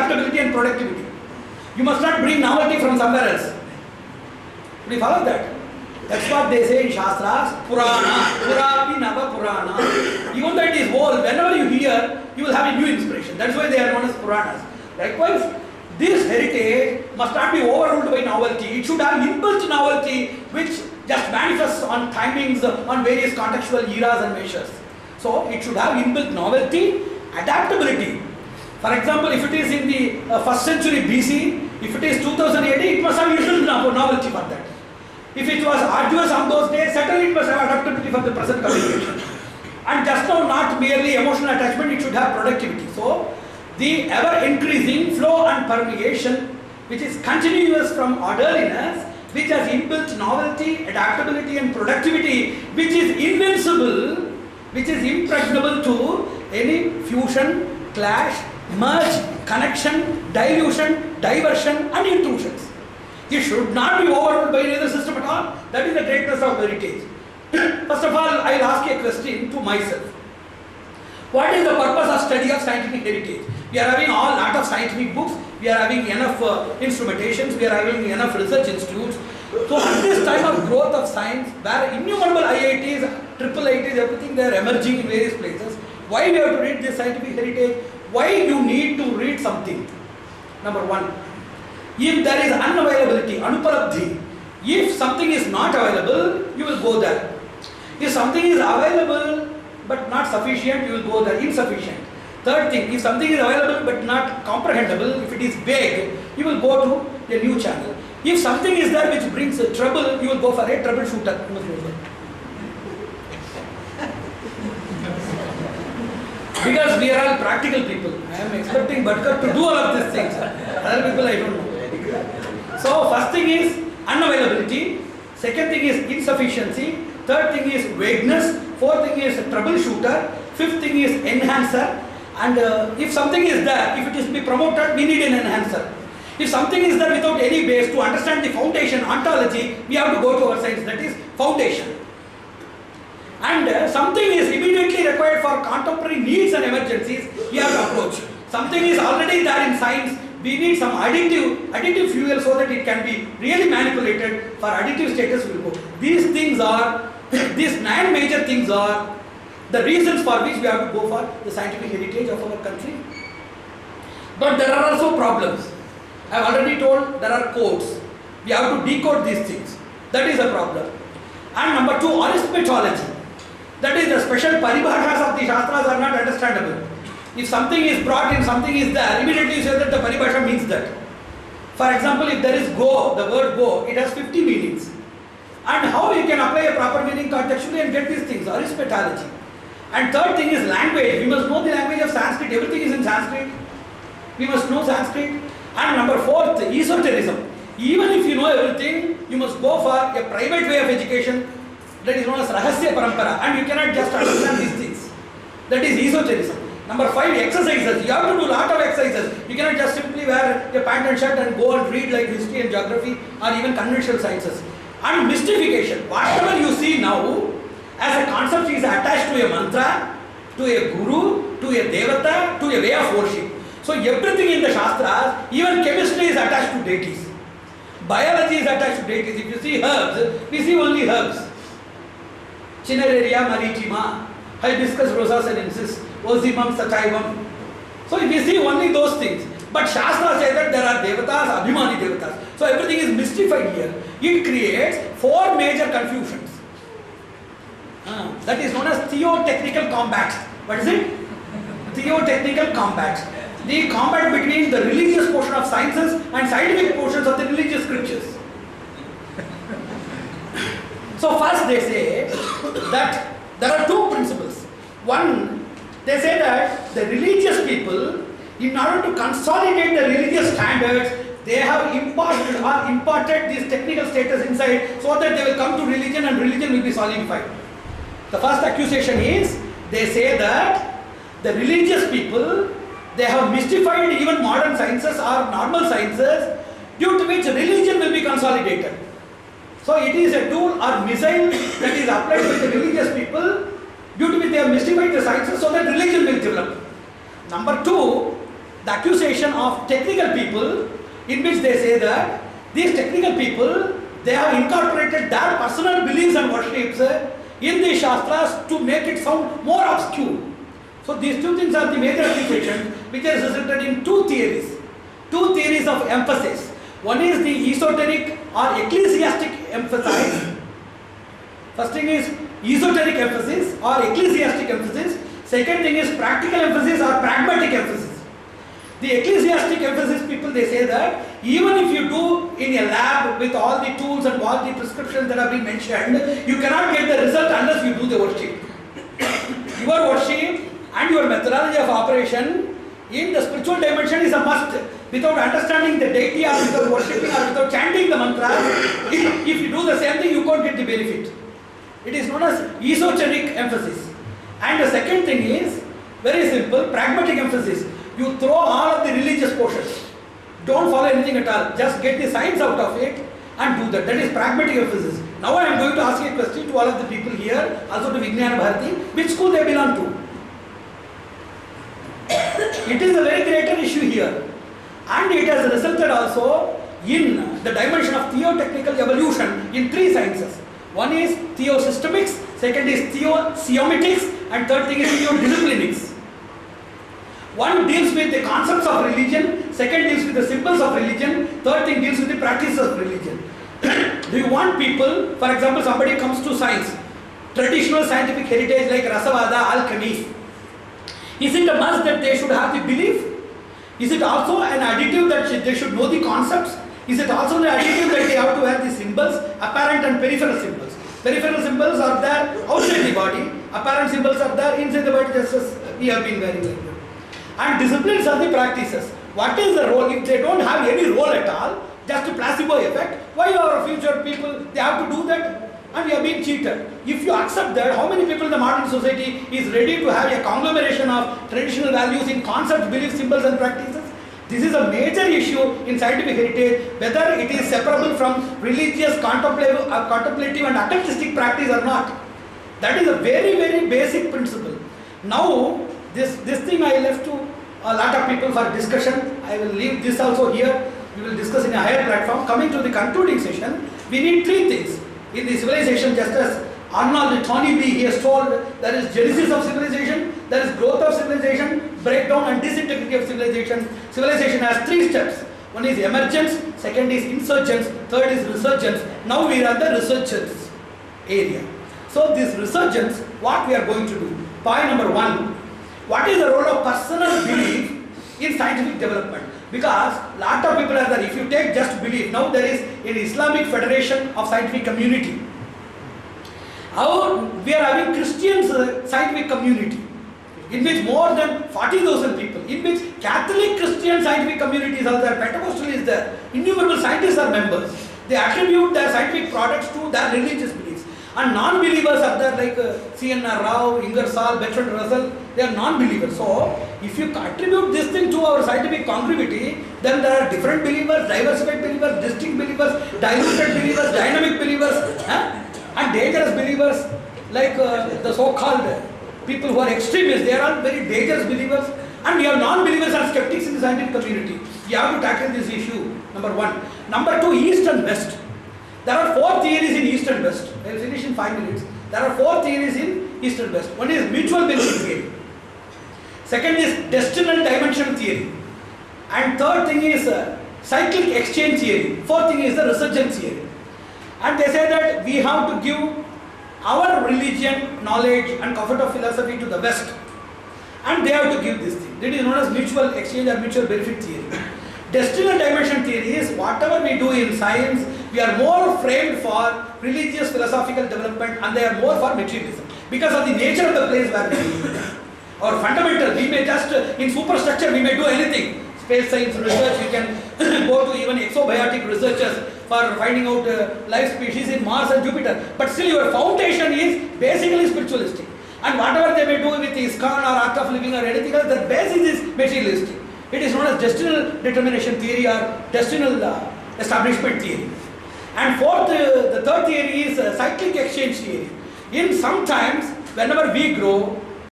adaptability and productivity. You must not bring novelty from somewhere else. Do you follow that? That's what they say in Shastras, Purana, Purapi Nava Purana. Even though it is old, whenever you hear, you will have a new inspiration. That's why they are known as Puranas. Likewise, this heritage must not be overruled by novelty. It should have inbuilt novelty which just manifests on timings, on various contextual eras and measures. So, it should have inbuilt novelty, adaptability. For example, if it is in the 1st century BC, if it is 2000 AD, it must have inbuilt novelty for that. If it was arduous on those days, certainly it must have adaptability for the present communication. And just now, not merely emotional attachment, it should have productivity. So, the ever increasing flow and permeation, which is continuous from orderliness, which has inbuilt novelty, adaptability and productivity, which is invincible, which is impregnable to any fusion, clash, merge, connection, dilution, diversion and intrusions. It should not be overruled by any other system at all. That is the greatness of heritage. First of all, I will ask a question to myself. What is the purpose of study of scientific heritage? We are having a lot of scientific books, we are having enough instrumentations, we are having enough research institutes. So at this time of growth of science, where innumerable IITs, triple IITs, everything they are emerging in various places, why we have to read this scientific heritage? Why you need to read something? Number one, if there is unavailability, anupalabdhi, if something is not available, you will go there. If something is available but not sufficient, you will go there, insufficient. Third thing, if something is available but not comprehensible, if it is vague, you will go to a new channel. If something is there which brings trouble, you will go for a troubleshooter. Because we are all practical people. I am expecting Bhatkar to do all of these things. Other people I don't know. So first thing is unavailability, second thing is insufficiency, third thing is vagueness, fourth thing is troubleshooter, fifth thing is enhancer, and if something is there, if it is to be promoted, we need an enhancer. If something is there without any base, to understand the foundation, ontology, we have to go to our science, that is foundation. And something is immediately required for contemporary needs and emergencies, we have to approach. Something is already there in science, we need some additive fuel so that it can be really manipulated. For additive status we will go. These things are, these 9 major things are the reasons for which we have to go for the scientific heritage of our country. But there are also problems. I have already told there are codes. We have to decode these things. That is a problem. And number 2, arithmetology. That is the special paribhashas of the Shastras are not understandable. If something is brought in, something is there, immediately you say that the paribhasha means that. For example, if there is go, the word go, it has 50 meanings. And how you can apply a proper meaning contextually and get these things, arithmetology. And third thing is language. We must know the language of Sanskrit. Everything is in Sanskrit. We must know Sanskrit. And number 4th, esotericism. Even if you know everything, you must go for a private way of education that is known as Rahasya Parampara. And you cannot just understand these things. That is esotericism. Number 5, exercises. You have to do a lot of exercises. You cannot just simply wear a pant and shirt and go and read like history and geography or even conventional sciences. And mystification. Whatever you see now as a concept is attached to a mantra, to a guru, to a devata, to a way of worship. So everything in the Shastras, even chemistry is attached to deities. Biology is attached to deities. If you see herbs, we see only herbs. Cineraria maritima, Hibiscus rosa sinensis, Osimum sativum. So if you see only those things. But Shastra says that there are devatas, abhimani devatas. So everything is mystified here. It creates 4 major confusions. That is known as theotechnical combat. What is it? Theotechnical combat. The combat between the religious portion of sciences and scientific portions of the religious scriptures. So first they say that there are 2 principles. One, they say that the religious people, in order to consolidate the religious standards, they have imparted this technical status inside so that they will come to religion and religion will be solidified. The first accusation is, they say that the religious people, they have mystified even modern sciences or normal sciences, due to which religion will be consolidated. So it is a tool or missile that is applied by the religious people, due to which they have mystified the sciences so that religion will develop. Number 2, the accusation of technical people, in which they say that these technical people, they have incorporated their personal beliefs and worships in the Shastras to make it sound more obscure. So these two things are the major accusations which has resulted in two theories of emphasis. One is the esoteric or ecclesiastic emphasis. First thing is esoteric emphasis or ecclesiastic emphasis. Second thing is practical emphasis or pragmatic emphasis. The ecclesiastic emphasis people, they say that even if you do in a lab with all the tools and all the prescriptions that have been mentioned, you cannot get the result unless you do the worship. Your worship and your methodology of operation in the spiritual dimension is a must. Without understanding the deity or without worshipping or without chanting the mantra, if you do the same thing, you can't get the benefit. It is known as esoteric emphasis. And the second thing is very simple, pragmatic emphasis. You throw all of the religious portions. Don't follow anything at all. Just get the science out of it and do that. That is pragmatic emphasis. Now I am going to ask a question to all of the people here, also to Vijnana Bharati, which school they belong to. It is a very greater issue here. And it has resulted also in the dimension of theotechnical evolution in three sciences. One is theosystemics, second is theosemiotics, and third thing is theodisciplinics. One deals with the concepts of religion, second deals with the symbols of religion, third thing deals with the practices of religion. Do you want people, for example, somebody comes to science, traditional scientific heritage like Rasavada, alchemy. Is it a must that they should have the belief? Is it also an additive that they should know the concepts? Is it also an additive that they have to have the symbols, apparent and peripheral symbols? Peripheral symbols are there outside the body, apparent symbols are there inside the body, just as we have been very like that. And disciplines are the practices. What is the role? If they don't have any role at all, just a placebo effect, why our future people, they have to do that? And we are being cheated. If you accept that, how many people in the modern society is ready to have a conglomeration of traditional values in concepts, beliefs, symbols and practices? This is a major issue in scientific heritage, whether it is separable from religious, contemplative and occultistic practice or not. That is a very, very basic principle. Now, this thing I left to a lot of people for discussion. I will leave this also here. We will discuss in a higher platform. Coming to the concluding session, we need three things. In the civilization, just as Arnold Toynbee, he has told, there is genesis of civilization, there is growth of civilization, breakdown and disintegrity of civilization. Civilization has three steps. One is emergence, second is insurgence, third is resurgence. Now we are at the resurgence area. So this resurgence, what we are going to do? Point number one, what is the role of personal belief in scientific development? Because lot of people are there, if you take just belief, now there is an Islamic Federation of Scientific Community. We are having Christian scientific community, in which more than 40,000 people, in which Catholic Christian scientific communities are there, Pentecostal is there, innumerable scientists are members. They attribute their scientific products to their religious beliefs. And non-believers are there like C.N.R. Rao, Ingersoll, Bertrand Russell, they are non-believers. So, if you attribute this thing to our scientific congruity, then there are different believers, diversified believers, distinct believers, diluted believers, dynamic believers, and dangerous believers, like the so-called people who are extremists, they are all very dangerous believers. And we have non-believers and skeptics in the scientific community. You have to tackle this issue, number one. Number two, East and West. There are four theories in East and West. I will finish in 5 minutes. There are four theories in East and West. One is mutual benefit theory. Second is destinal dimension theory. And third thing is cyclic exchange theory. Fourth thing is the resurgence theory. And they say that we have to give our religion, knowledge and comfort of philosophy to the West. And they have to give this thing. That is known as mutual exchange or mutual benefit theory. Destinal dimension theory is whatever we do in science, we are more framed for religious philosophical development and they are more for materialism. Because of the nature of the place where we live. Our fundamental, we may just, in superstructure we may do anything. Space science research, you can go to even exobiotic researchers for finding out life species in Mars and Jupiter. But still your foundation is basically spiritualistic. And whatever they may do with ISKCON or Art of Living or anything else, their basis is materialistic. It is known as destinal determination theory or destinal establishment theory. And fourth, the third theory is cyclic exchange theory. In sometimes, whenever we grow,